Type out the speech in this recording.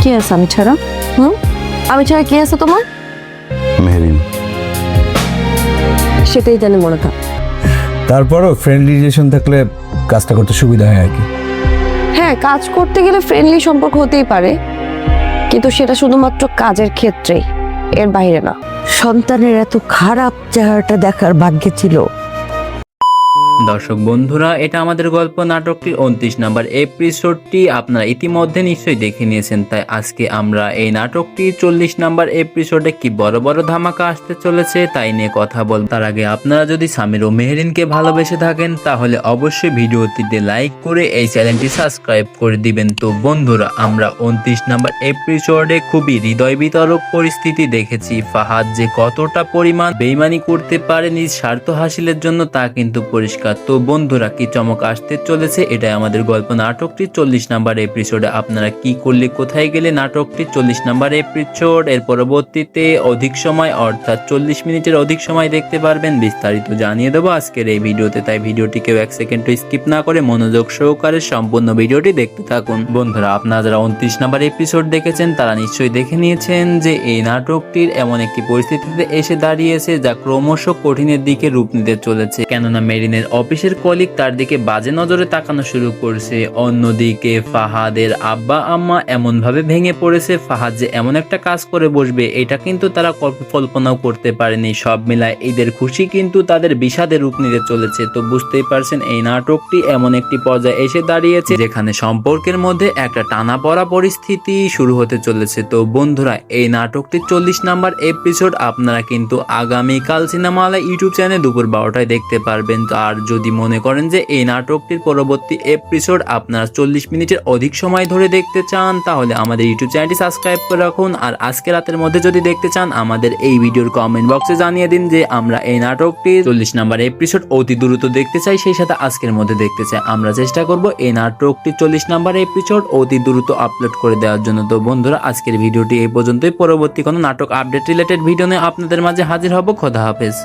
কি আছে আমি ছাড়া? আমি ছাড়া কি আছে তোমার? মেহরিন। সেটাই জানি মনে থাক। তারপরও ফ্রেন্ডলি রিলেশন থাকলে কাজটা করতে সুবিধা হয় আর কি। হ্যাঁ, কাজ করতে গেলে ফ্রেন্ডলি সম্পর্ক হতেই পারে, কিন্তু সেটা শুধুমাত্র কাজের ক্ষেত্রেই, এর বাইরে না। সন্তানের এত খারাপ চেহারাটা দেখার ভাগ্যে ছিল। দর্শক বন্ধুরা, এটা আমাদের গল্প নাটকটির 29 নম্বর এপিসোডটি আপনারা ইতিমধ্যে নিশ্চয়ই দেখে নিয়েছেন। তাই আজকে আমরা এই নাটকটির 40 নম্বর এপিসোডে কি বড় বড় ধামাকা আসতে চলেছে তাই নিয়ে কথা বলব। তার আগে আপনারা যদি সামির ও মেহরিনকে ভালোবেসে থাকেন তাহলে অবশ্যই ভিডিওটিতে লাইক করে এই চ্যানেলটি সাবস্ক্রাইব করে দিবেন। তো বন্ধুরা, আমরা 29 নম্বর এপিসোডে খুবই হৃদয় বিতরক পরিস্থিতি দেখেছি। ফাহাদ যে কতটা পরিমাণ বেইমানি করতে পারে নিজ স্বার্থ হাসিলের জন্য তা কিন্তু পরিষ্কার। তো বন্ধুরা, কি চমক আসতে চলেছে এটাই আমাদের গল্প নাটকটি 40 নম্বর এপিসোডে। আপনারা কি করলে কোথায় গেলে নাটকটি 40 নম্বর এপিসোড এর পরবর্তীতে অধিক সময় অর্থাৎ 40 মিনিটের অধিক সময় দেখতে পারবেন বিস্তারিত জানিয়ে দেবো আজকের এই ভিডিওতে। তাই ভিডিওটিকে 1 সেকেন্ড স্কিপ না করে মনোযোগ সহকারে সম্পূর্ণ ভিডিওটি দেখতে থাকুন। বন্ধুরা, আপনারা যারা 29 নম্বর এপিসোড দেখেছেন তারা নিশ্চয়ই দেখে নিয়েছেন যে এই নাটকটির এমন একটি পরিস্থিতিতে এসে দাঁড়িয়েছে যা ক্রমশ কঠিনের দিকে রূপ নিতে চলেছে। কেননা মেরিনের অফিসের কলিগ তার দিকে বাজে নজরে তাকানো শুরু করছে। অন্যদিকে ফাহাদের আব্বা আম্মা এমন ভাবে ভেঙে পড়েছে ফাহাদ যে এমন একটা কাজ করে বসবে এটা কিন্তু তারা কল্পনাও করতে পারেনি। সব মিলায় ঈদের খুশি কিন্তু তাদের বিষাদের রূপ নিতে চলেছে। তো বুঝতেই পারছেন এই নাটকটি এমন একটি পর্যায়ে এসে দাঁড়িয়েছে যেখানে সম্পর্কের মধ্যে একটা টানাপড়া পরিস্থিতি শুরু হতে চলেছে। তো বন্ধুরা, এই নাটকটি 40 নম্বর এপিসোড আপনারা কিন্তু আগামীকাল সিনেমাওয়ালা ইউটিউব চ্যানেলে দুপুর 12টায় দেখতে পারবেন। আর যদি মনে করেন যে এই নাটকটির পরবর্তী এপিসোড আপনারা 40 মিনিটের অধিক সময় ধরে দেখতে চান তাহলে আমাদের ইউটিউব চ্যানেলটি সাবস্ক্রাইব করে রাখুন। আর আজকে রাতের মধ্যে যদি দেখতে চান আমাদের এই ভিডিওর কমেন্ট বক্সে জানিয়ে দিন যে আমরা এই নাটকটির 40 নম্বর এপিসোড অতি দ্রুত দেখতে চাই, সেই সাথে আজকের মধ্যে দেখতে চাই। আমরা চেষ্টা করব এই নাটকটির 40 নম্বর এপিসোড অতি দ্রুত আপলোড করে দেওয়ার জন্য। তো বন্ধুরা, আজকের ভিডিওটি এই পর্যন্তই। পরবর্তী কোনো নাটক আপডেট রিলেটেড ভিডিও নিয়ে আপনাদের মাঝে হাজির হব। খোদা হাফেজ।